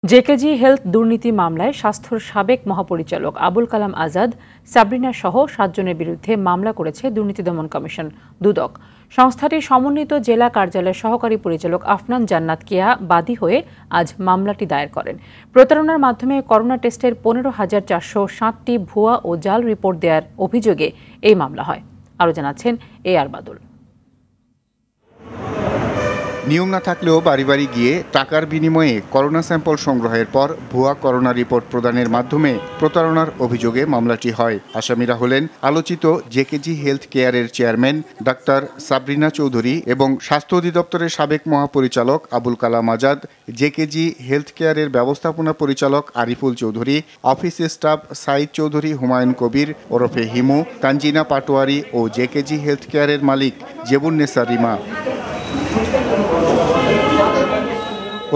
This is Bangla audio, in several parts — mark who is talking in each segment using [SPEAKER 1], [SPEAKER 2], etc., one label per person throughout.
[SPEAKER 1] জেকেজি হেলথ দুর্নীতি মামলায় স্বাস্থ্যর সাবেক মহাপরিচালক আবুল কালাম আজাদ, সাবরিনা সহ ৭ জনের বিরুদ্ধে মামলা করেছে দুর্নীতি দমন কমিশন দুদক। সংস্থাটির সমন্বিত জেলা কার্যালয়ের সহকারী পরিচালক আফনান জান্নাত কেয়া বাদী হয়ে আজ মামলাটি দায়ের করেন। প্রতারণার মাধ্যমে করোনা টেস্টের ১৫,৪০৭টি ভুয়া ও জাল রিপোর্ট দেওয়ার অভিযোগে এই মামলা হয়। আরও জানাচ্ছেন AR বাদল।
[SPEAKER 2] নিয়ম না থাকলেও বাড়ি বাড়ি গিয়ে টাকার বিনিময়ে করোনা স্যাম্পল সংগ্রহের পর ভুয়া করোনা রিপোর্ট প্রদানের মাধ্যমে প্রতারণার অভিযোগে মামলাটি হয়। আসামিরা হলেন আলোচিত জেকেজি হেলথ কেয়ারের চেয়ারম্যান ডাক্তার সাবরিনা চৌধুরী এবং স্বাস্থ্য অধিদপ্তরের সাবেক মহাপরিচালক আবুল কালাম আজাদ, জেকেজি হেলথ কেয়ারের ব্যবস্থাপনা পরিচালক আরিফুল চৌধুরী, অফিস স্টাফ সাইদ চৌধুরী, হুমায়ুন কবির ওরফে হিমু, তানজিনা পাটোয়ারি ও জেকেজি হেলথ কেয়ারের মালিক জেবুন্নেসা রিমা।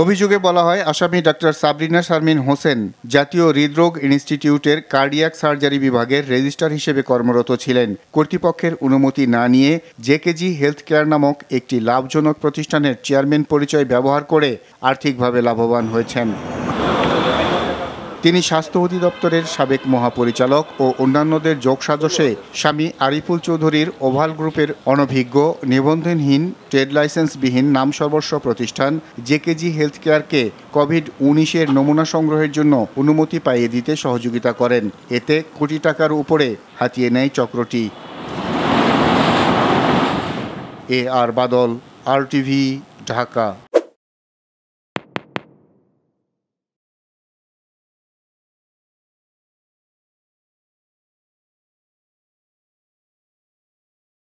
[SPEAKER 2] অভিযোগে বলা হয়, আসামি ডাক্তার সাবরিনা শারমিন হোসেন জাতীয় হৃদরোগ ইনস্টিটিউটের কার্ডিয়াক সার্জারি বিভাগের রেজিস্ট্রার হিসেবে কর্মরত ছিলেন। কর্তৃপক্ষের অনুমতি না নিয়ে জেকেজি হেলথ কেয়ার নামক একটি লাভজনক প্রতিষ্ঠানের চেয়ারম্যান পরিচয় ব্যবহার করে আর্থিকভাবে লাভবান হয়েছেন। তিনি স্বাস্থ্য অধিদপ্তরের সাবেক মহাপরিচালক ও অন্যান্যদের যোগসাজশে স্বামী আরিফুল চৌধুরীর ওভাল গ্রুপের অনভিজ্ঞ, নিবন্ধনহীন, ট্রেড লাইসেন্সবিহীন নামসর্বস্ব প্রতিষ্ঠান জেকেজি হেলথ কেয়ারকে কোভিড-19-এর নমুনা সংগ্রহের জন্য অনুমতি পাইয়ে দিতে সহযোগিতা করেন। এতে কোটি টাকার উপরে হাতিয়ে নেয় চক্রটি। AR বাদল, RTV, ঢাকা।